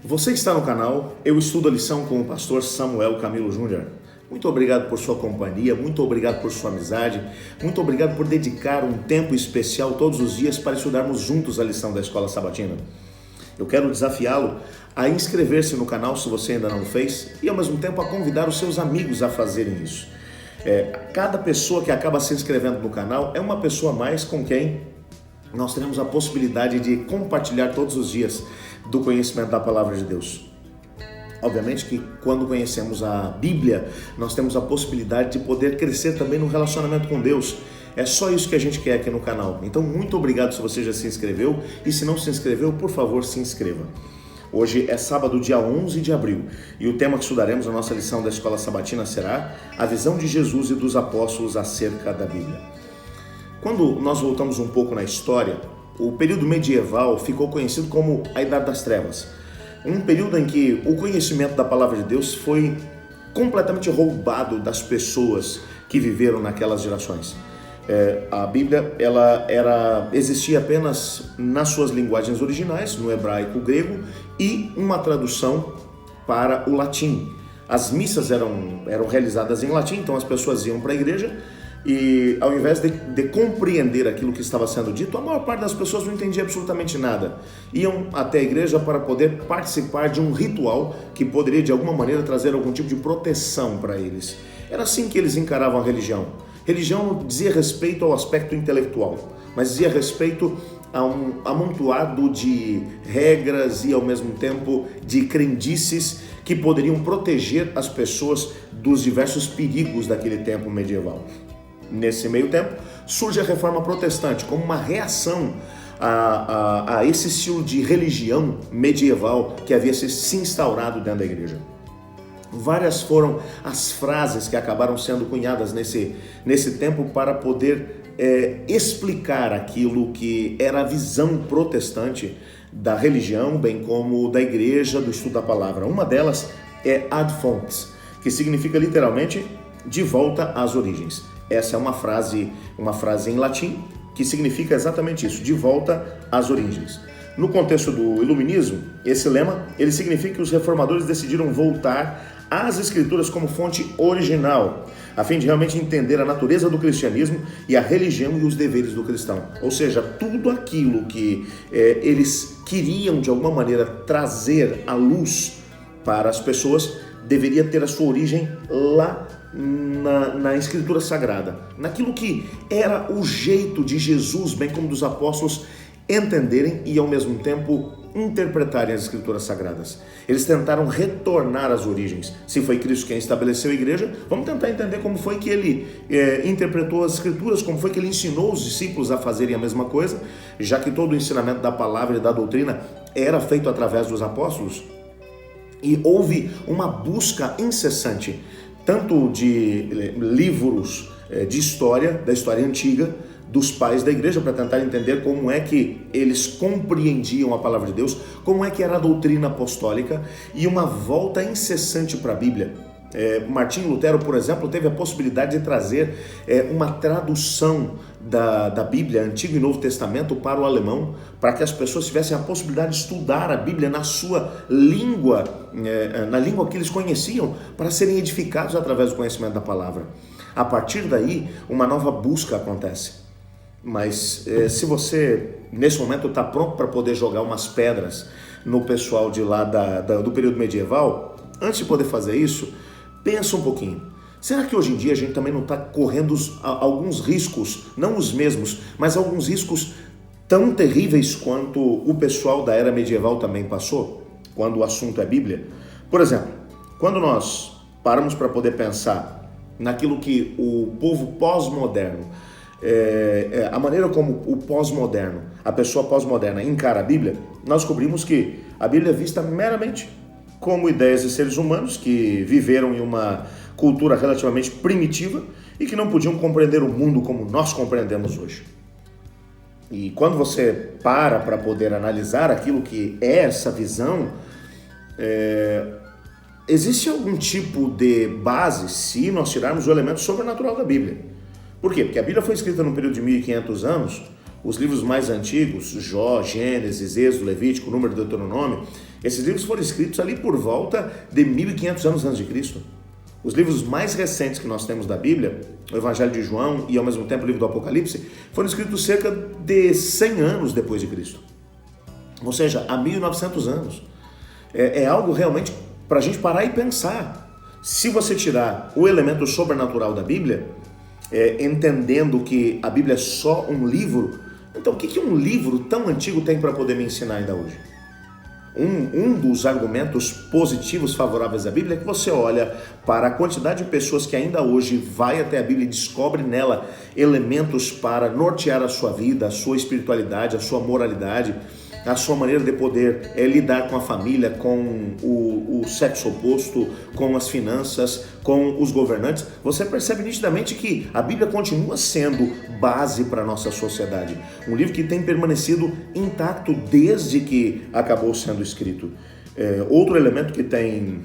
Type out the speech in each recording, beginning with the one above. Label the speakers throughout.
Speaker 1: Você está no canal Eu Estudo a Lição com o pastor Samuel Camilo Júnior. Muito obrigado por sua companhia, muito obrigado por sua amizade, muito obrigado por dedicar um tempo especial todos os dias para estudarmos juntos a lição da Escola Sabatina. Eu quero desafiá-lo a inscrever-se no canal se você ainda não fez e ao mesmo tempo a convidar os seus amigos a fazerem isso. Cada pessoa que acaba se inscrevendo no canal é uma pessoa a mais com quem nós teremos a possibilidade de compartilhar todos os dias do conhecimento da Palavra de Deus. Obviamente que quando conhecemos a Bíblia, nós temos a possibilidade de poder crescer também no relacionamento com Deus. É só isso que a gente quer aqui no canal. Então, muito obrigado se você já se inscreveu e se não se inscreveu, por favor, se inscreva. Hoje é sábado, dia 11 de abril, e o tema que estudaremos na nossa lição da Escola Sabatina será a visão de Jesus e dos apóstolos acerca da Bíblia. Quando nós voltamos um pouco na história, o período medieval ficou conhecido como a Idade das Trevas. Um período em que o conhecimento da Palavra de Deus foi completamente roubado das pessoas que viveram naquelas gerações. A Bíblia existia apenas nas suas linguagens originais, no hebraico, grego, e uma tradução para o latim. As missas eram realizadas em latim, então as pessoas iam para a igreja e ao invés de compreender aquilo que estava sendo dito, a maior parte das pessoas não entendia absolutamente nada. Iam até a igreja para poder participar de um ritual que poderia de alguma maneira trazer algum tipo de proteção para eles. Era assim que eles encaravam a religião. Religião não dizia respeito ao aspecto intelectual, mas dizia respeito a um amontoado de regras e ao mesmo tempo de crendices que poderiam proteger as pessoas dos diversos perigos daquele tempo medieval. Nesse meio tempo, surge a Reforma Protestante como uma reação a esse estilo de religião medieval que havia se instaurado dentro da igreja. Várias foram as frases que acabaram sendo cunhadas nesse tempo para poder explicar aquilo que era a visão protestante da religião, bem como da igreja, do estudo da palavra. Uma delas é ad fontes, que significa literalmente de volta às origens. Essa é uma frase em latim que significa exatamente isso, de volta às origens. No contexto do iluminismo, esse lema ele significa que os reformadores decidiram voltar às escrituras como fonte original, a fim de realmente entender a natureza do cristianismo e a religião e os deveres do cristão. Ou seja, tudo aquilo que eles queriam de alguma maneira trazer à luz para as pessoas deveria ter a sua origem lá na Escritura Sagrada, naquilo que era o jeito de Jesus, bem como dos apóstolos, entenderem e ao mesmo tempo interpretarem as Escrituras Sagradas. Eles tentaram retornar às origens. Se foi Cristo quem estabeleceu a igreja, vamos tentar entender como foi que ele interpretou as Escrituras, como foi que ele ensinou os discípulos a fazerem a mesma coisa, já que todo o ensinamento da palavra e da doutrina era feito através dos apóstolos. E houve uma busca incessante, tanto de livros de história, da história antiga, dos pais da igreja, para tentar entender como é que eles compreendiam a palavra de Deus, como é que era a doutrina apostólica, e uma volta incessante para a Bíblia. Martinho Lutero, por exemplo, teve a possibilidade de trazer uma tradução da Bíblia, Antigo e Novo Testamento, para o alemão, para que as pessoas tivessem a possibilidade de estudar a Bíblia na sua língua, na língua que eles conheciam, para serem edificados através do conhecimento da palavra. A partir daí, uma nova busca acontece. Mas se você, nesse momento, está pronto para poder jogar umas pedras no pessoal de lá do período medieval, antes de poder fazer isso, pensa um pouquinho. Será que hoje em dia a gente também não está correndo alguns riscos, não os mesmos, mas alguns riscos tão terríveis quanto o pessoal da era medieval também passou, quando o assunto é Bíblia? Por exemplo, quando nós paramos para poder pensar naquilo que o povo pós-moderno, a maneira como o pós-moderno, a pessoa pós-moderna encara a Bíblia, nós descobrimos que a Bíblia é vista meramente como ideias de seres humanos que viveram em uma cultura relativamente primitiva e que não podiam compreender o mundo como nós compreendemos hoje. E quando você para poder analisar aquilo que é essa visão, existe algum tipo de base se nós tirarmos o elemento sobrenatural da Bíblia. Por quê? Porque a Bíblia foi escrita num período de 1500 anos, Os livros mais antigos, Jó, Gênesis, Êxodo, Levítico, Número, Deuteronômio, esses livros foram escritos ali por volta de 1500 anos antes de Cristo. Os livros mais recentes que nós temos da Bíblia, o Evangelho de João e ao mesmo tempo o livro do Apocalipse, foram escritos cerca de 100 anos depois de Cristo. Ou seja, há 1900 anos. É algo realmente para a gente parar e pensar. Se você tirar o elemento sobrenatural da Bíblia, entendendo que a Bíblia é só um livro, então o que um livro tão antigo tem para poder me ensinar ainda hoje? Um dos argumentos positivos favoráveis à Bíblia é que você olha para a quantidade de pessoas que ainda hoje vai até a Bíblia e descobre nela elementos para nortear a sua vida, a sua espiritualidade, a sua moralidade, a sua maneira de poder lidar com a família, com o sexo oposto, com as finanças, com os governantes. Você percebe nitidamente que a Bíblia continua sendo base para a nossa sociedade. Um livro que tem permanecido intacto desde que acabou sendo escrito. Outro elemento que tem,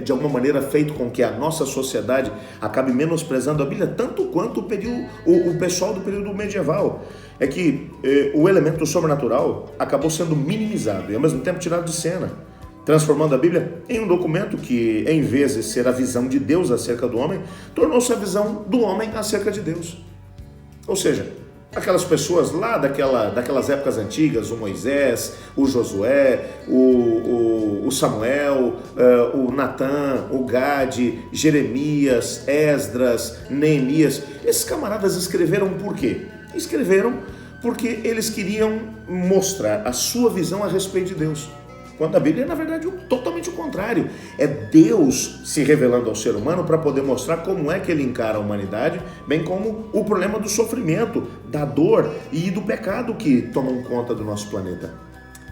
Speaker 1: de alguma maneira, feito com que a nossa sociedade acabe menosprezando a Bíblia, tanto quanto o pessoal do período medieval, é que o elemento sobrenatural acabou sendo minimizado e ao mesmo tempo tirado de cena, transformando a Bíblia em um documento que, em vez de ser a visão de Deus acerca do homem, tornou-se a visão do homem acerca de Deus. Ou seja, aquelas pessoas lá daquelas épocas antigas, o Moisés, o Josué, o Samuel, o Natã, o Gade, Jeremias, Esdras, Neemias, esses camaradas escreveram por quê? Escreveram porque eles queriam mostrar a sua visão a respeito de Deus. Quando a Bíblia é, na verdade, totalmente o contrário. É Deus se revelando ao ser humano para poder mostrar como é que ele encara a humanidade, bem como o problema do sofrimento, da dor e do pecado que tomam conta do nosso planeta.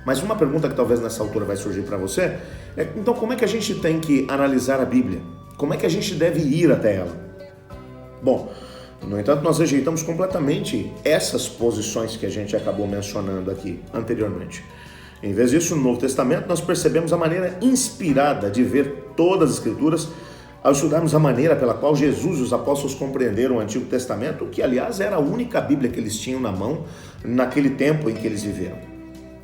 Speaker 1: Mas uma pergunta que talvez nessa altura vai surgir para você é, então, como é que a gente tem que analisar a Bíblia? Como é que a gente deve ir até ela? Bom, no entanto, nós rejeitamos completamente essas posições que a gente acabou mencionando aqui anteriormente. Em vez disso, no Novo Testamento, nós percebemos a maneira inspirada de ver todas as Escrituras ao estudarmos a maneira pela qual Jesus e os apóstolos compreenderam o Antigo Testamento, que, aliás, era a única Bíblia que eles tinham na mão naquele tempo em que eles viveram.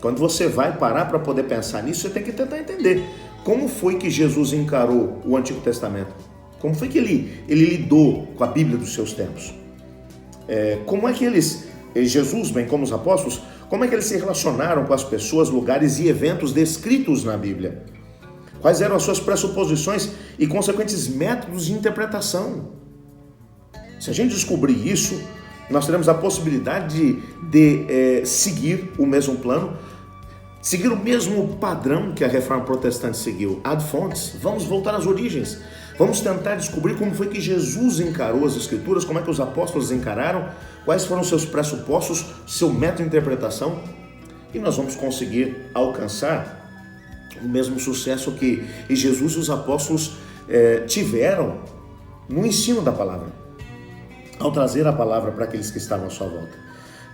Speaker 1: Quando você vai parar para poder pensar nisso, você tem que tentar entender como foi que Jesus encarou o Antigo Testamento. Como foi que ele lidou com a Bíblia dos seus tempos? Como é que Jesus, bem como os apóstolos, como é que eles se relacionaram com as pessoas, lugares e eventos descritos na Bíblia? Quais eram as suas pressuposições e consequentes métodos de interpretação? Se a gente descobrir isso, nós teremos a possibilidade de seguir o mesmo plano, seguir o mesmo padrão que a Reforma Protestante seguiu, ad fontes. Vamos voltar às origens. Vamos tentar descobrir como foi que Jesus encarou as Escrituras, como é que os apóstolos encararam, quais foram seus pressupostos, seu método de interpretação, e nós vamos conseguir alcançar o mesmo sucesso que Jesus e os apóstolos tiveram no ensino da palavra, ao trazer a palavra para aqueles que estavam à sua volta.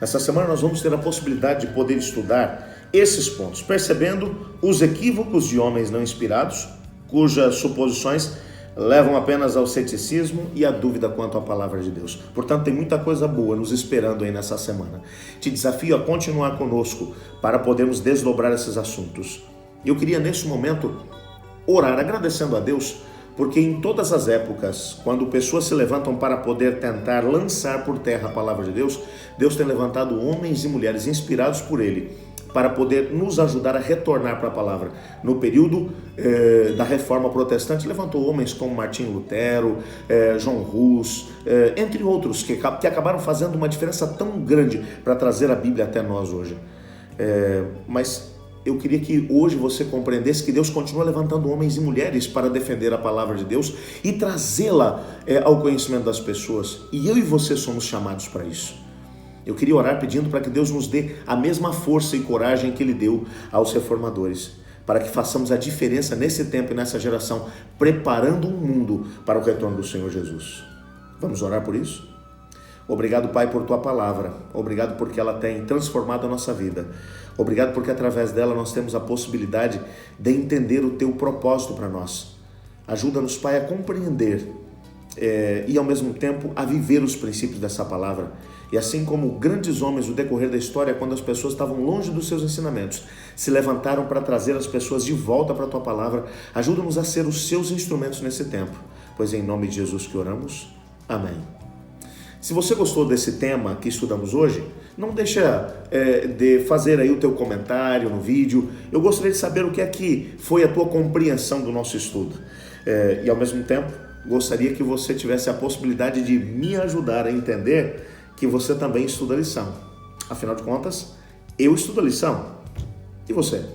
Speaker 1: Nessa semana nós vamos ter a possibilidade de poder estudar esses pontos, percebendo os equívocos de homens não inspirados, cujas suposições levam apenas ao ceticismo e à dúvida quanto à palavra de Deus. Portanto, tem muita coisa boa nos esperando aí nessa semana. Te desafio a continuar conosco para podermos desdobrar esses assuntos. Eu queria, nesse momento, orar agradecendo a Deus, porque em todas as épocas, quando pessoas se levantam para poder tentar lançar por terra a palavra de Deus, Deus tem levantado homens e mulheres inspirados por Ele, para poder nos ajudar a retornar para a palavra. No período da Reforma Protestante, levantou homens como Martinho Lutero, John Hus, entre outros, que acabaram fazendo uma diferença tão grande para trazer a Bíblia até nós hoje. Mas eu queria que hoje você compreendesse que Deus continua levantando homens e mulheres para defender a palavra de Deus e trazê-la ao conhecimento das pessoas. E eu e você somos chamados para isso. Eu queria orar pedindo para que Deus nos dê a mesma força e coragem que Ele deu aos reformadores, para que façamos a diferença nesse tempo e nessa geração, preparando um mundo para o retorno do Senhor Jesus. Vamos orar por isso? Obrigado, Pai, por Tua palavra. Obrigado porque ela tem transformado a nossa vida. Obrigado porque através dela nós temos a possibilidade de entender o Teu propósito para nós. Ajuda-nos, Pai, a compreender e ao mesmo tempo a viver os princípios dessa palavra. E assim como grandes homens no decorrer da história, quando as pessoas estavam longe dos seus ensinamentos, se levantaram para trazer as pessoas de volta para a tua palavra, ajuda-nos a ser os seus instrumentos nesse tempo, pois é em nome de Jesus que oramos. Amém. Se você gostou desse tema que estudamos hoje, não deixa de fazer aí o teu comentário no vídeo. Eu gostaria de saber o que é que foi a tua compreensão do nosso estudo. E ao mesmo tempo, gostaria que você tivesse a possibilidade de me ajudar a entender que você também estuda a lição. Afinal de contas, eu estudo a lição. E você?